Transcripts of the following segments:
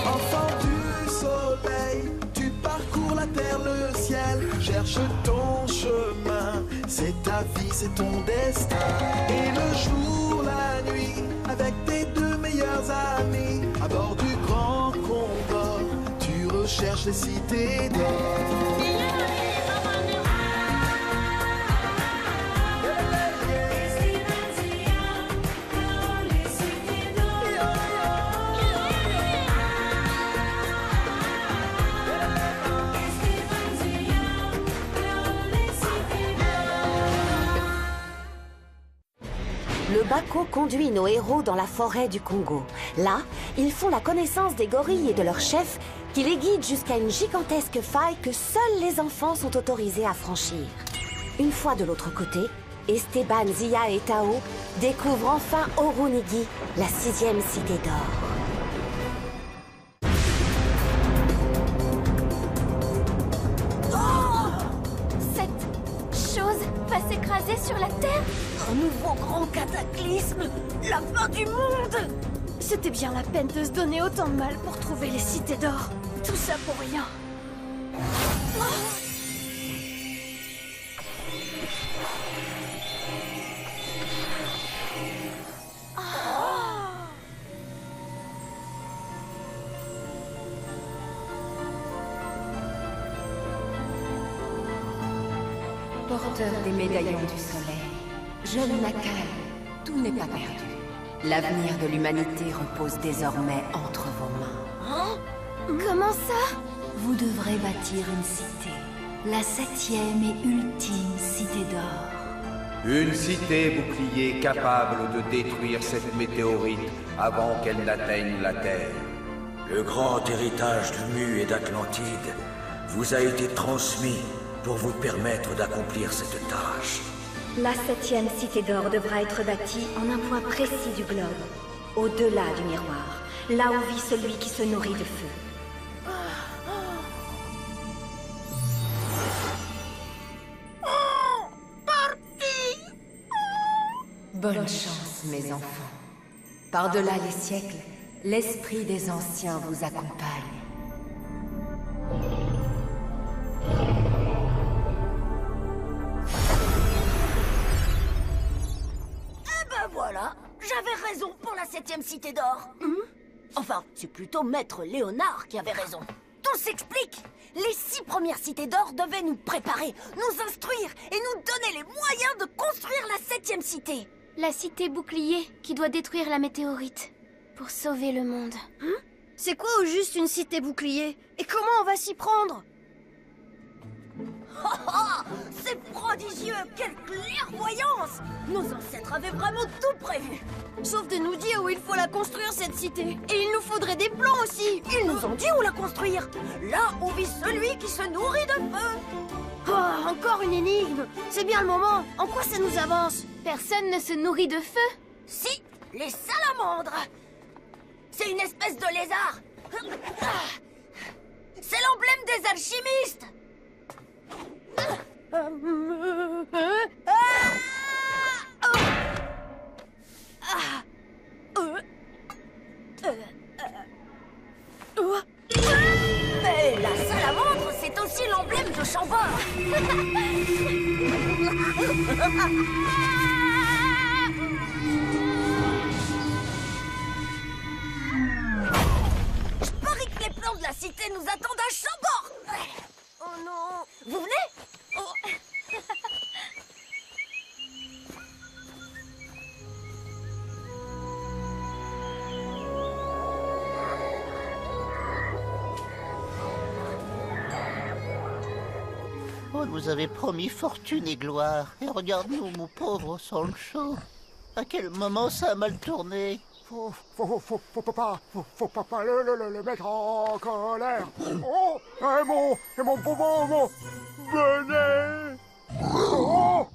Enfant du soleil, tu parcours la terre, le ciel, cherche ton chemin. C'est ta vie, c'est ton destin. Et le jour, la nuit, avec tes deux meilleurs amis, à bord du grand Condor, tu recherches les cités d'or. Le bateau conduit nos héros dans la forêt du Congo. Là, ils font la connaissance des gorilles et de leur chef qui les guident jusqu'à une gigantesque faille que seuls les enfants sont autorisés à franchir. Une fois de l'autre côté, Esteban, Zia et Tao découvrent enfin Orunigi, la 6e cité d'or. Va s'écraser sur la Terre? Un nouveau grand cataclysme! La fin du monde! C'était bien la peine de se donner autant de mal pour trouver les cités d'or. Tout ça pour rien. Porteur des médaillons du soleil, jeune Nakai, tout n'est pas perdu. L'avenir de l'humanité repose désormais entre vos mains. Hein? Comment ça? Vous devrez bâtir une cité, la 7e et ultime cité d'or. Une cité bouclier capable de détruire cette météorite avant qu'elle n'atteigne la Terre. Le grand héritage du Mu et d'Atlantide vous a été transmis pour vous permettre d'accomplir cette tâche. La 7e cité d'or devra être bâtie en un point précis du globe, au-delà du miroir, là où vit celui qui se nourrit de feu. Bonne chance, mes enfants. Par-delà les siècles, l'esprit des anciens vous accompagne. Voilà, j'avais raison pour la 7e cité d'or. Enfin, c'est plutôt Maître Léonard qui avait raison. Tout s'explique. Les 6 premières cités d'or devaient nous préparer, nous instruire et nous donner les moyens de construire la 7e cité. La cité bouclier qui doit détruire la météorite pour sauver le monde. C'est quoi au juste une cité bouclier? Et comment on va s'y prendre? C'est prodigieux! Quelle clairvoyance! Nos ancêtres avaient vraiment tout prévu! Sauf de nous dire où il faut la construire, cette cité. Et il nous faudrait des plans aussi. Ils nous ont dit où la construire! Là où vit celui qui se nourrit de feu! Oh, encore une énigme. C'est bien le moment. En quoi ça nous avance? Personne ne se nourrit de feu? Si, les salamandres! C'est une espèce de lézard! C'est l'emblème des alchimistes! Mais la salamandre, c'est aussi l'emblème de Chambord. Je parie que les plans de la cité nous attendent à Chambord. Oh non. Vous venez? Oh. On nous avait promis fortune et gloire. Et regarde-nous, mon pauvre Sancho. À quel moment ça a mal tourné? Faut pas le mettre en colère. Oh, et mon pauvre, venez. Oh.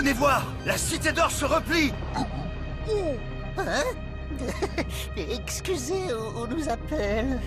Venez voir, la Cité d'Or se replie. Hein? Excusez, on nous appelle.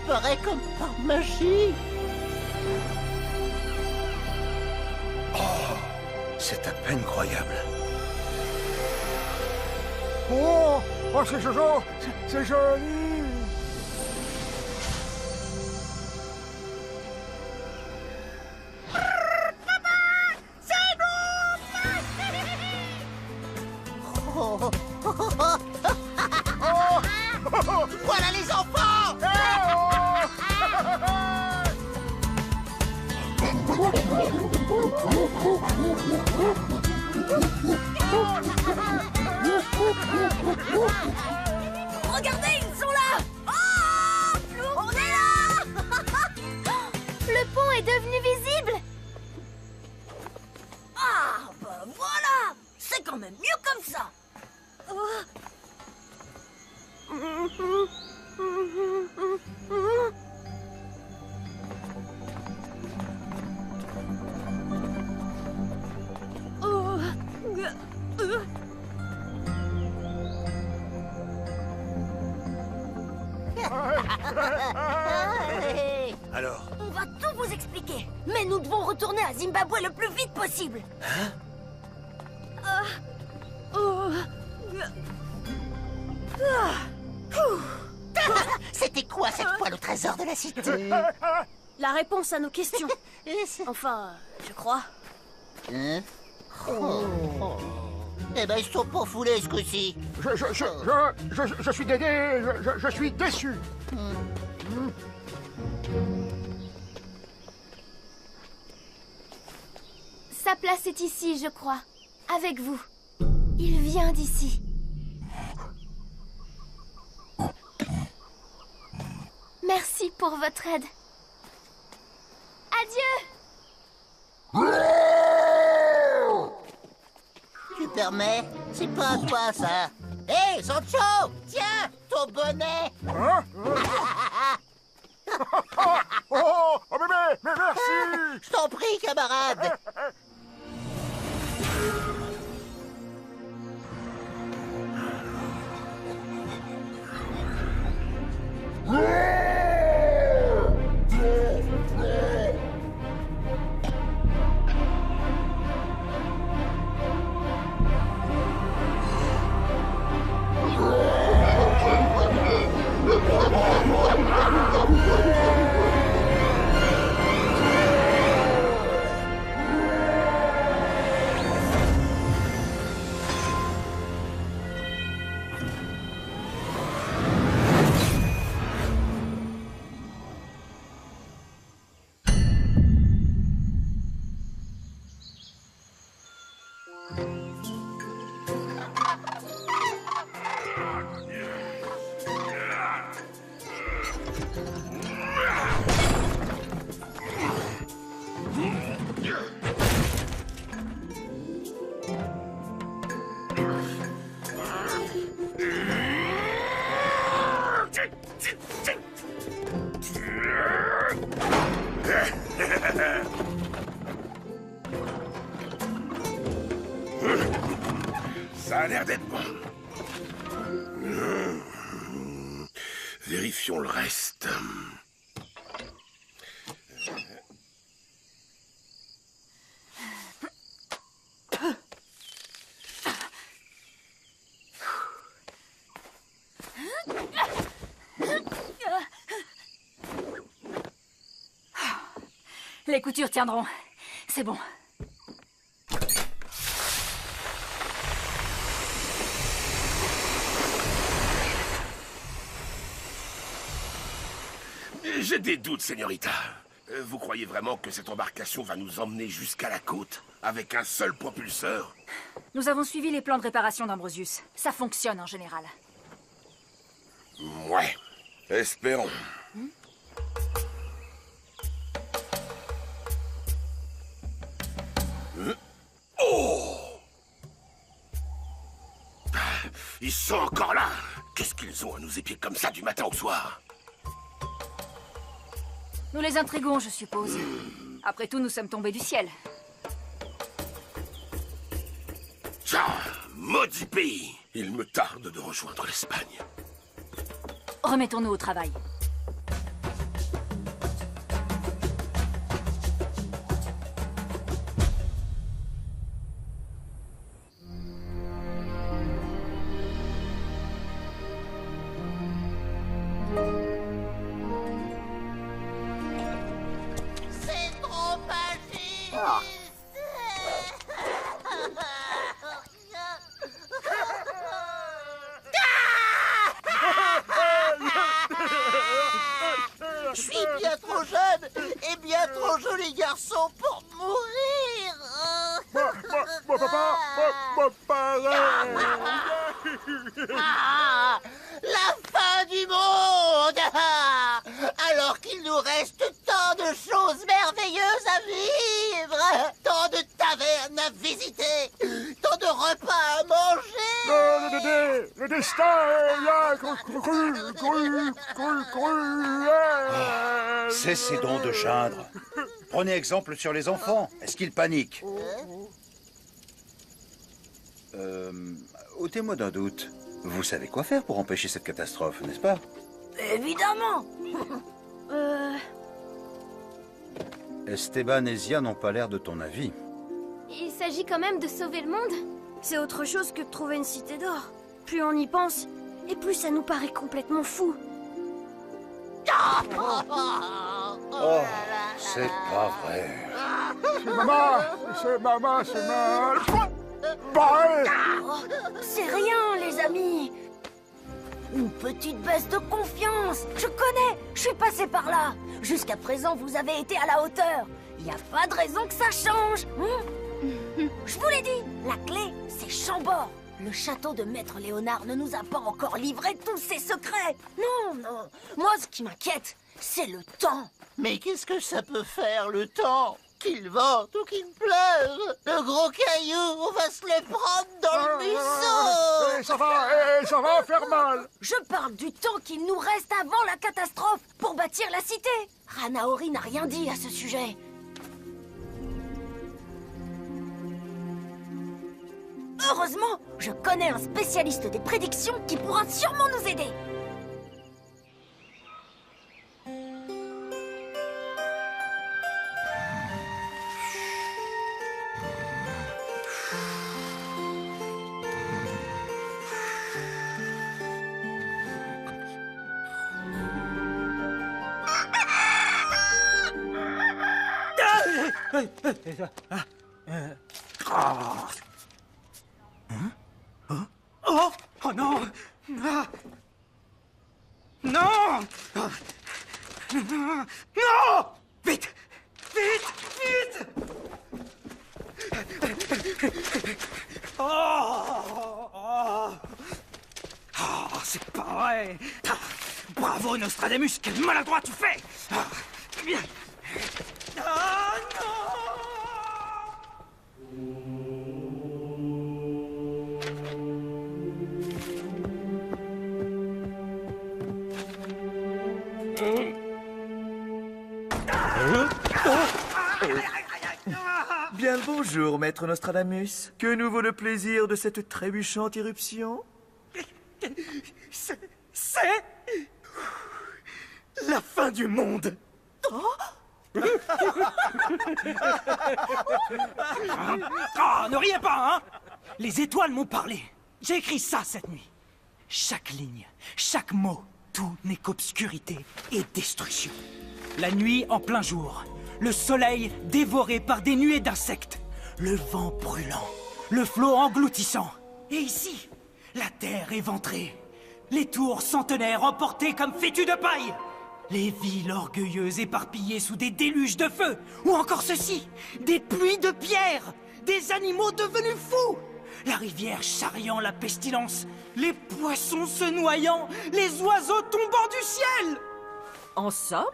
Apparaît comme par magie. Oh, c'est à peine croyable. Oh, oh c'est Jojo, c'est joli. Oh. Voilà les enfants. Regardez, ils sont là. Oh, on est là. Le pont est devenu visible. Ah, bah voilà. C'est quand même mieux comme ça. Alors? On va tout vous expliquer. Mais nous devons retourner à Zimbabwe le plus vite possible. Hein? C'était quoi cette fois le trésor de la cité? La réponse à nos questions. Enfin, je crois. Hein? Eh ben, ils sont pas foulés ce coup-ci. Je suis dédé, je suis déçu. Sa place est ici, je crois. Avec vous. Il vient d'ici. Merci pour votre aide. Adieu! Tu permets? C'est pas à toi, ça. Hé, Sancho! Tiens, ton bonnet! Hein? Oh, mais merci! Je t'en prie, camarade! Ça a l'air d'être bon. Vérifions le reste. Les coutures tiendront. C'est bon. J'ai des doutes, señorita. Vous croyez vraiment que cette embarcation va nous emmener jusqu'à la côte? Avec un seul propulseur? Nous avons suivi les plans de réparation d'Ambrosius. Ça fonctionne en général. Ouais, espérons. Oh! Ils sont encore là! Qu'est-ce qu'ils ont à nous épier comme ça du matin au soir? Nous les intriguons, je suppose. Après tout, nous sommes tombés du ciel. Tiens, maudit pays! Il me tarde de rejoindre l'Espagne. Remettons-nous au travail. C'est trop magique. Je suis bien trop jeune et bien trop joli garçon pour mourir. Ah, la fin du monde. Alors qu'il nous reste tant de choses merveilleuses à vivre, tant de tavernes à visiter, tant de repas à manger. Le destin est là, Cessez donc de geindre. Prenez exemple sur les enfants. Est-ce qu'ils paniquent? Ôtez-moi d'un doute. Vous savez quoi faire pour empêcher cette catastrophe, n'est-ce pas? Évidemment. Esteban et Zia n'ont pas l'air de ton avis. Il s'agit quand même de sauver le monde. C'est autre chose que de trouver une cité d'or. Plus on y pense, et plus ça nous paraît complètement fou. Oh, c'est pas vrai. C'est maman, c'est mal. Pareil. C'est rien, les amis. Une petite baisse de confiance. Je connais, je suis passé par là. Jusqu'à présent, vous avez été à la hauteur. Il n'y a pas de raison que ça change. Je vous l'ai dit, la clé, c'est Chambord. Le château de Maître Léonard ne nous a pas encore livré tous ses secrets. Non, non. Moi, ce qui m'inquiète, c'est le temps. Mais qu'est-ce que ça peut faire, le temps? Qu'il vente ou qu'il pleuve, le gros caillou, on va se le prendre dans le museau. Ça va faire mal. Je parle du temps qu'il nous reste avant la catastrophe pour bâtir la cité. Ranaori n'a rien dit à ce sujet. Heureusement, je connais un spécialiste des prédictions qui pourra sûrement nous aider. Oh non! Non! Non! Vite! Vite! Vite! Oh, c'est pas vrai! Bravo, Nostradamus! Quel maladroit tu fais! Bien! Ah non! Bien le bonjour, maître Nostradamus. Que nous vaut le plaisir de cette trébuchante irruption? C'est... la fin du monde. Ne riez pas, hein! Les étoiles m'ont parlé. J'ai écrit ça cette nuit. Chaque ligne, chaque mot, tout n'est qu'obscurité et destruction. La nuit en plein jour, le soleil dévoré par des nuées d'insectes, le vent brûlant, le flot engloutissant. Et ici, la terre éventrée, les tours centenaires emportées comme fétus de paille, les villes orgueilleuses éparpillées sous des déluges de feu, ou encore ceci, des pluies de pierres, des animaux devenus fous, la rivière charriant la pestilence, les poissons se noyant, les oiseaux tombant du ciel. En somme,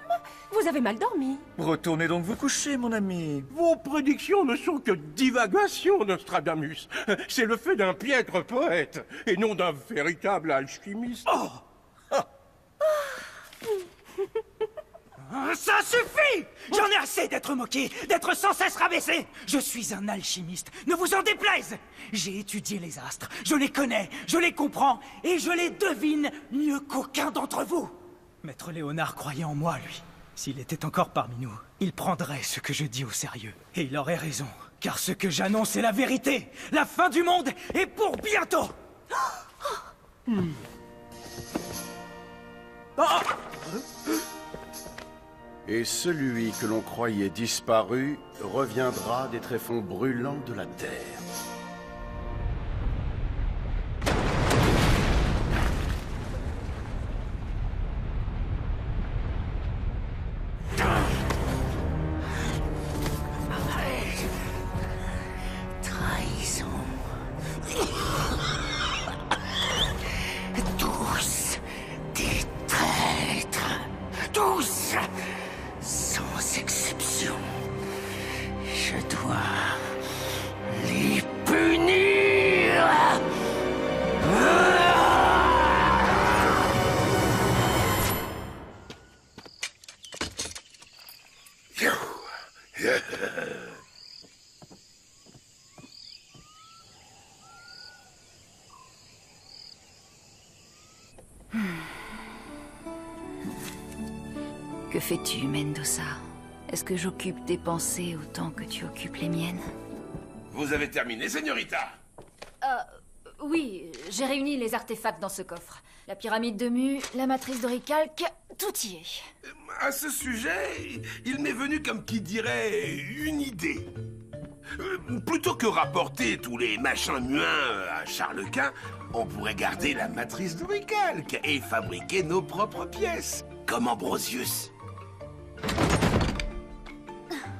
vous avez mal dormi. Retournez donc vous coucher, mon ami. Vos prédictions ne sont que divagations, Nostradamus. C'est le fait d'un piètre poète, et non d'un véritable alchimiste. Oh. Ça suffit! J'en ai assez d'être moqué, d'être sans cesse rabaissé. Je suis un alchimiste, ne vous en déplaise. J'ai étudié les astres, je les connais, je les comprends, et je les devine mieux qu'aucun d'entre vous. Maître Léonard croyait en moi, lui. S'il était encore parmi nous, il prendrait ce que je dis au sérieux. Et il aurait raison, car ce que j'annonce est la vérité. La fin du monde est pour bientôt. Et celui que l'on croyait disparu reviendra des tréfonds brûlants de la terre. Trahison. Tous des traîtres. Tous, sans exception. Je dois les punir. Que fais-tu, Mendoza? Est-ce que j'occupe tes pensées autant que tu occupes les miennes? Vous avez terminé, señorita? Oui, j'ai réuni les artefacts dans ce coffre. La pyramide de Mu, la matrice d'Oricalque, tout y est. À ce sujet, il m'est venu comme qui dirait une idée. Plutôt que rapporter tous les machins muins à Charles Quint, on pourrait garder la matrice d'Oricalque et fabriquer nos propres pièces, comme Ambrosius.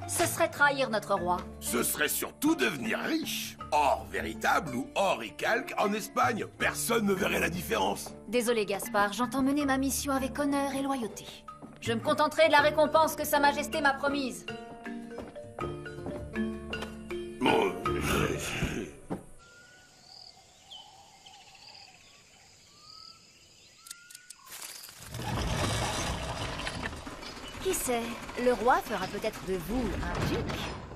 Ce serait trahir notre roi. Ce serait surtout devenir riche. Or véritable ou or et calque, en Espagne, personne ne verrait la différence. Désolé, Gaspard, j'entends mener ma mission avec honneur et loyauté. Je me contenterai de la récompense que Sa Majesté m'a promise. Bon, Qui sait, le roi fera peut-être de vous un duc.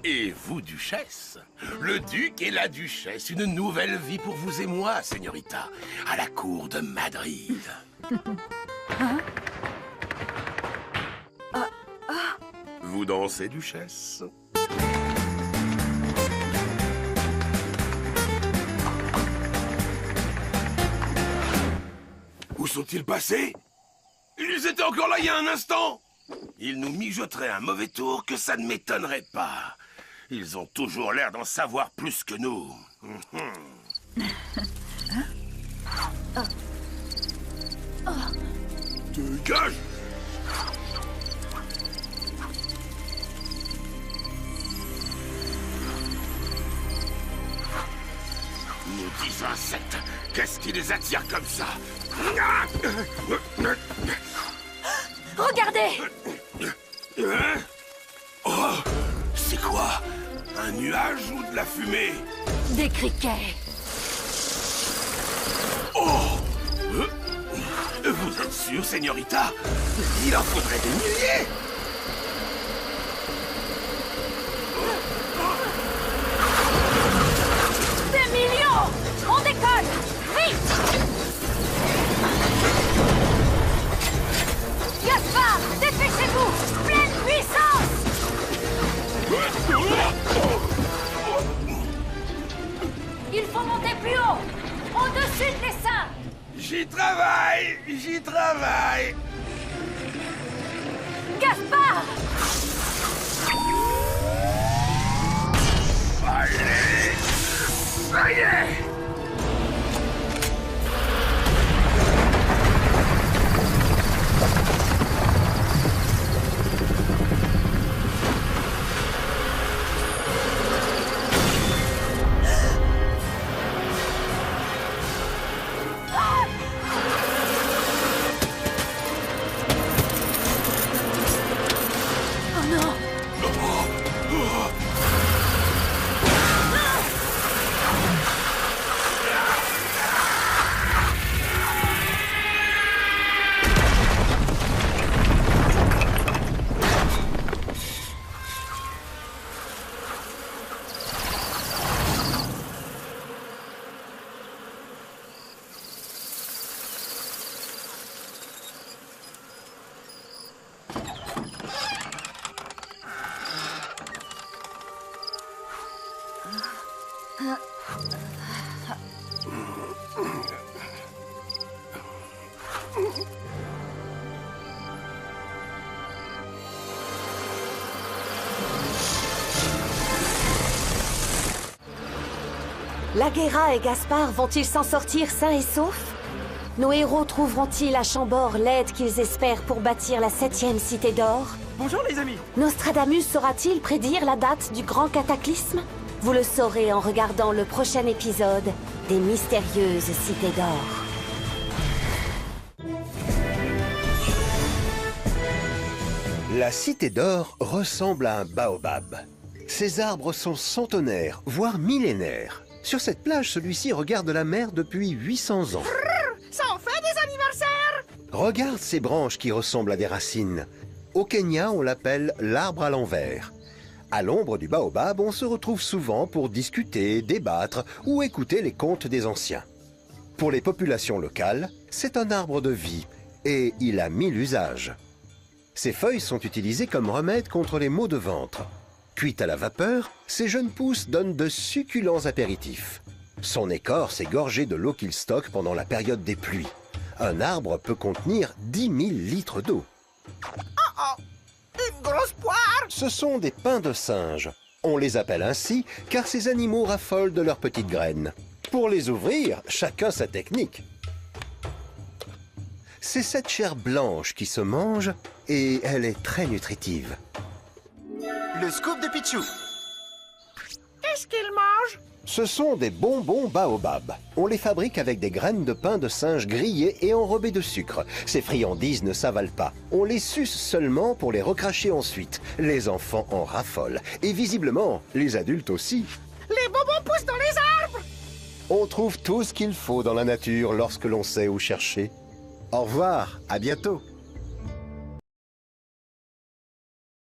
Et vous, duchesse? Le duc et la duchesse, une nouvelle vie pour vous et moi, señorita, à la cour de Madrid. Hein? Vous dansez, duchesse? Où sont-ils passés? Ils étaient encore là il y a un instant! Ils nous mijoteraient un mauvais tour que ça ne m'étonnerait pas. Ils ont toujours l'air d'en savoir plus que nous. Dégage! Maudits insectes! Qu'est-ce qui les attire comme ça? Regardez! Oh! C'est quoi? Un nuage ou de la fumée? Des criquets! Oh! Vous êtes sûr, señorita? Il en faudrait des milliers! Des millions! On décolle! Vite! Gaspard, dépêchez-vous! Pleine puissance! Il faut monter plus haut! Au-dessus de l'essaim! J'y travaille! J'y travaille! Gaspard! Allez! Ça y est! Laguera et Gaspard vont-ils s'en sortir sains et saufs? Nos héros trouveront-ils à Chambord l'aide qu'ils espèrent pour bâtir la 7e cité d'or? Bonjour les amis. Nostradamus saura-t-il prédire la date du grand cataclysme? Vous le saurez en regardant le prochain épisode des Mystérieuses Cités d'Or. La Cité d'Or ressemble à un baobab. Ces arbres sont centenaires, voire millénaires. Sur cette plage, celui-ci regarde la mer depuis 800 ans. Ça en fait des anniversaires! Regarde ces branches qui ressemblent à des racines. Au Kenya, on l'appelle l'arbre à l'envers. À l'ombre du baobab, on se retrouve souvent pour discuter, débattre ou écouter les contes des anciens. Pour les populations locales, c'est un arbre de vie et il a 1000 usages. Ses feuilles sont utilisées comme remède contre les maux de ventre. Cuites à la vapeur, ces jeunes pousses donnent de succulents apéritifs. Son écorce est gorgée de l'eau qu'il stocke pendant la période des pluies. Un arbre peut contenir 10 000 litres d'eau. Oh, une grosse poire! Ce sont des pins de singe. On les appelle ainsi car ces animaux raffolent de leurs petites graines. Pour les ouvrir, chacun sa technique. C'est cette chair blanche qui se mange et elle est très nutritive. Le scoop de Pichou. Qu'est-ce qu'il mange? Ce sont des bonbons baobab. On les fabrique avec des graines de pain de singe grillées et enrobées de sucre. Ces friandises ne s'avalent pas. On les suce seulement pour les recracher ensuite. Les enfants en raffolent. Et visiblement, les adultes aussi. Les bonbons poussent dans les arbres! On trouve tout ce qu'il faut dans la nature lorsque l'on sait où chercher. Au revoir, à bientôt.